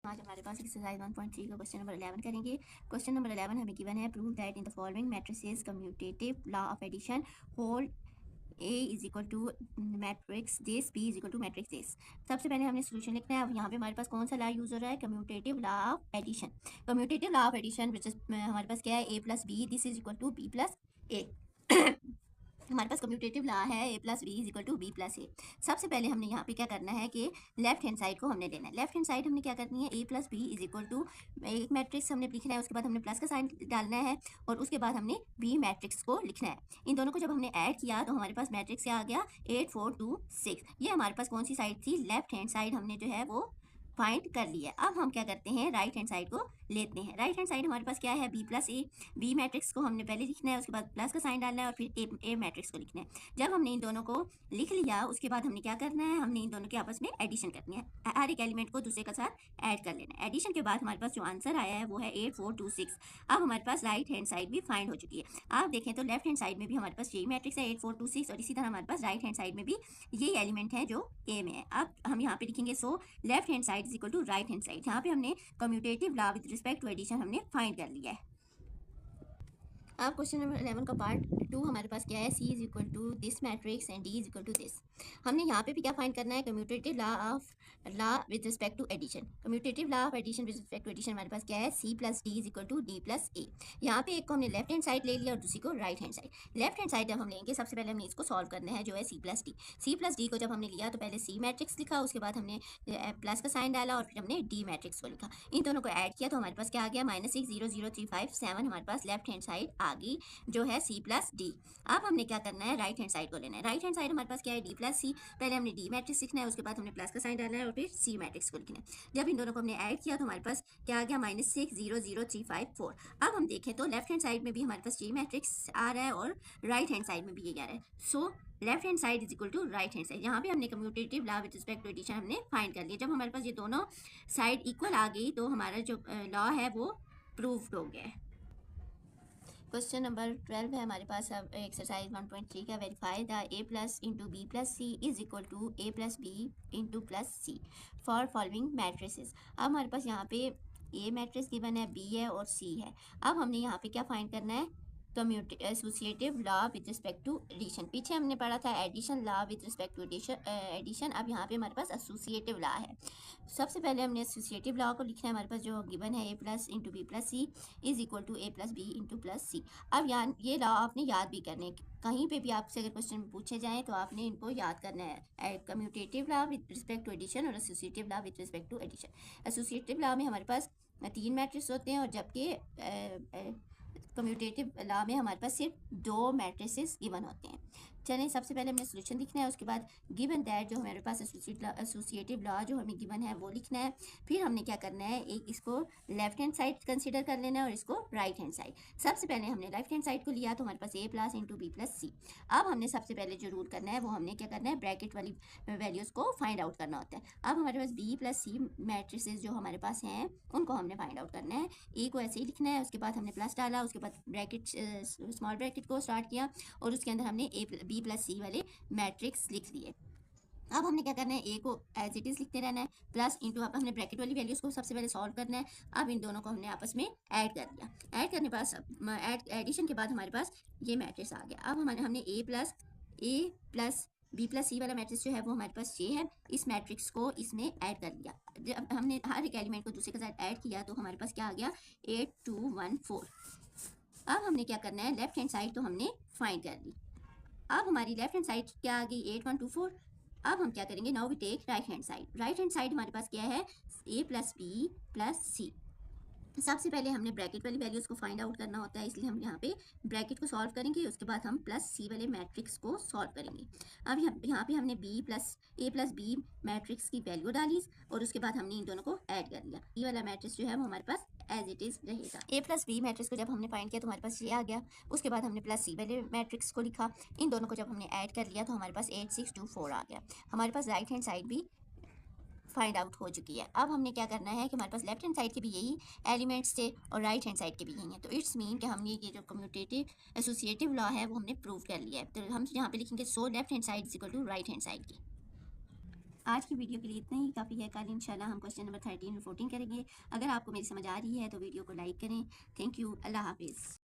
आज हमारे पास एक्सरसाइज 1.3 का क्वेश्चन नंबर 11 करेंगे। क्वेश्चन नंबर 11 हमें गिवन है, prove that in the following matrices commutative law of addition hold A is equal to matrix this, B is equal to matrix this. सबसे पहले हमने solution लिखना है। अब यहाँ पे हमारे पास कौन सा लॉ यूज हो रहा है? Commutative law of addition. Commutative law of addition which is हमारे पास क्या है? A plus B this is equal to B plus A. हमारे पास कम्यूटेटिव लॉ है A plus B is equal to B plus A. सबसे पहले हमने यहाँ पे क्या करना है कि लेफ्ट हैंड साइड को हमने लेना है। लेफ्ट हैंड साइड हमने क्या करनी है? A plus B is equal to एक मैट्रिक्स हमने लिखना है, उसके बाद हमने प्लस का साइन डालना है और उसके बाद हमने B मैट्रिक्स को लिखना है। इन दोनों को जब हमने ऐड किया तो हमारे पास मैट्रिक्स क्या आ गया? 8 4 2 6। ये हमारे पास कौन सी साइड थी? लेफ्ट हैंड साइड हमने जो है वो फाइंड कर लिया। अब हम क्या करते हैं? राइट हैंड साइड को लेते हैं। राइट हैंड साइड हमारे पास क्या है? B प्लस ए। बी मैट्रिक्स को हमने पहले लिखना है, उसके बाद प्लस का साइन डालना है और फिर ए मैट्रिक्स को लिखना है। जब हमने इन दोनों को लिख लिया उसके बाद हमने क्या करना है? हमने इन दोनों के आपस में एडिशन करनी है। हर एक एलिमेंट को दूसरे के साथ ऐड कर लेना है। एडिशन के बाद हमारे पास जो आंसर आया है वो है 8 4 2 6। अब हमारे पास राइट हैंड साइड भी फाइंड हो चुकी है। आप देखें तो लेफ्ट हैंड साइड में भी हमारे पास यही मैट्रिक्स है 8 4 2 6 और इसी तरह हमारे पास राइट हैंड साइड में भी यही एलिमेंट है जो ए में है। अब हम यहाँ पे लिखेंगे so left hand side is equal to right hand side. यहाँ पे हमने commutative law with respect to addition हमने फाइंड कर लिया है। अब क्वेश्चन नंबर 11 का पार्ट 2 हमारे पास क्या है? C is equal to this matrix and D is equal to this. हमने यहाँ पे भी क्या फाइंड करना है? Commutative law with respect to addition. Commutative law of addition with respect to addition हमारे पास क्या है? C plus D is equal to D plus A. यहाँ पे एक को हमने लेफ्ट हैंड साइड ले लिया और दूसरी को right hand side. Left hand side जब हम लेंगे सबसे पहले हमने इसको सॉल्व करना है जो है C plus D। C plus D को जब हमने लिया तो पहले C मैट्रिक्स लिखा, उसके बाद हमने प्लस का साइन डाला और फिर हमने D मैट्रिक्स को लिखा। इन दोनों को ऐड किया तो हमारे पास क्या आ गया? -6 0 0 3 5 7 हमारे पास लेफ्ट हैंड साइड आ गई जो है C प्लस डी। अब हमने क्या करना है? राइट हैंड साइड को लेना है। राइट हैंड साइड हमारे पास क्या है? D प्लस सी। पहले हमने D मैट्रिक्स लिखना है, उसके बाद हमने प्लस का साइन डालना है और फिर C मैट्रिक्स को लिखना है। जब इन दोनों को हमने ऐड किया तो हमारे पास क्या आ गया? -6 0 0 3 5 4। अब हम देखें तो लेफ्ट हैंड साइड में भी हमारे पास G मैट्रिक्स आ रहा है और राइट हैंड साइड में भी ये आ रहा है। So left hand side is equal to right hand side. यहाँ पे हमने commutative law with respect to addition हमने फाइंड कर लिया। जब हमारे पास ये दोनों साइड इक्वल आ गई तो हमारा जो लॉ है वो प्रूव्ड हो गया है। क्वेश्चन नंबर 12 है हमारे पास। अब एक्सरसाइज 1.3 का, verify the A plus into B plus C is equal to A plus B into plus C for following matrices. अब हमारे पास यहाँ पे A मैट्रिक्स गिवन है, B है और C है। अब हमने यहाँ पे क्या फाइंड करना है? Associative law with respect to addition. पीछे हमने पढ़ा था addition law with respect to addition. अब यहाँ पे हमारे पास एसोसिएटिव लॉ है। सबसे पहले हमने एसोसिएटिव लॉ को लिखना है। हमारे पास जो गिवन है A plus into B plus C is equal to A plus B into plus C. अब ये लॉ आपने याद भी करने, कहीं पे भी आपसे अगर क्वेश्चन पूछे जाएँ तो आपने इनको याद करना है। Commutative law with respect to addition और associative law with respect to addition. Associative law में हमारे पास 3 मैट्रिक्स होते हैं और जबकि कम्यूटेटिव लॉ में हमारे पास सिर्फ 2 मैट्रिसेस गिवन होते हैं। चलें, सबसे पहले हमने सोल्यूशन लिखना है, उसके बाद गिवन दैट जो हमारे पास एसोसिएटिव लॉ जो हमें गिवन है वो लिखना है। फिर हमने क्या करना है? एक इसको लेफ्ट हैंड साइड कंसीडर कर लेना है और इसको राइट हैंड साइड। सबसे पहले हमने लेफ्ट हैंड साइड को लिया तो हमारे पास A plus into B plus C. अब हमने सबसे पहले जो रूल करना है वो हमने क्या करना है? ब्रैकेट वाली वैल्यूज़ को फाइंड आउट करना होता है। अब हमारे पास B प्लस सी मैट्रिसेस जो हमारे पास हैं उनको हमने फाइंड आउट करना है। ए को ऐसे ही लिखना है, उसके बाद हमने प्लस डाला, उसके बाद ब्रैकेट स्मॉल ब्रैकेट को स्टार्ट किया और उसके अंदर हमने B प्लस सी वाले मैट्रिक्स लिख लिए। अब हमने क्या करना है? ए को एज इट इज़ लिखते रहना है, प्लस इंटू अब हमने ब्रैकेट वाली वैल्यूज़ को सबसे पहले सॉल्व करना है। अब इन दोनों को हमने आपस में ऐड कर दिया। ऐड करने पास एडिशन के बाद हमारे पास ये मैट्रिक्स आ गया। अब हमने ए प्लस बी प्लस सी वाला मैट्रिक्स जो है वो हमारे पास ये है, इस मैट्रिक्स को इसमें ऐड कर लिया। जब हमने हर एक एलिमेंट को दूसरे के साथ ऐड किया तो हमारे पास क्या आ गया? 8 2 1 4। अब हमने क्या करना है? लेफ्ट हैंड साइड तो हमने फाइंड कर ली। अब हमारी लेफ्ट हैंड साइड क्या आ गई? 8 1 2 4। अब हम क्या करेंगे? Now we take right hand side. Right hand side हमारे पास क्या है? A plus B plus C. सबसे पहले हमने ब्रैकेट वाली वैल्यूज़ को फाइंड आउट करना होता है, इसलिए हम यहाँ पे ब्रैकेट को सॉल्व करेंगे, उसके बाद हम प्लस सी वाले मैट्रिक्स को सॉल्व करेंगे। अब यहाँ पे हमने A प्लस बी मैट्रिक्स की वैल्यू डाली और उसके बाद हमने इन दोनों को ऐड कर लिया। ये वाला मैट्रिक्स जो है वो हमारे पास एज इट इज़ रहेगा। A प्लस बी मैट्रिक्स को जब हमने फाइंड किया तो हमारे पास ये आ गया। उसके बाद हमने प्लस सी वाले मैट्रिक्स को लिखा। इन दोनों को जब हमने ऐड कर लिया तो हमारे पास 8 6 2 4 आ गया। हमारे पास राइट हैंड साइड भी फाइंड आउट हो चुकी है। अब हमने क्या करना है कि हमारे पास लेफ्ट हैंड साइड के भी यही एलिमेंट्स थे और राइट हैंड साइड के भी यही हैं, तो इट्स मीन कि हमने ये जो कम्यूटेटिव एसोसिएटिव लॉ है वो हमने प्रूव कर लिया है। तो हम यहाँ पे लिखेंगे so left hand side is equal to right hand side की। आज की वीडियो के लिए इतना ही काफ़ी है। कल इंशाल्लाह हम क्वेश्चन नंबर 13 और 14 करेंगे। अगर आपको मेरी समझ आ रही है तो वीडियो को लाइक करें। Thank you. अल्लाह हाफिज़।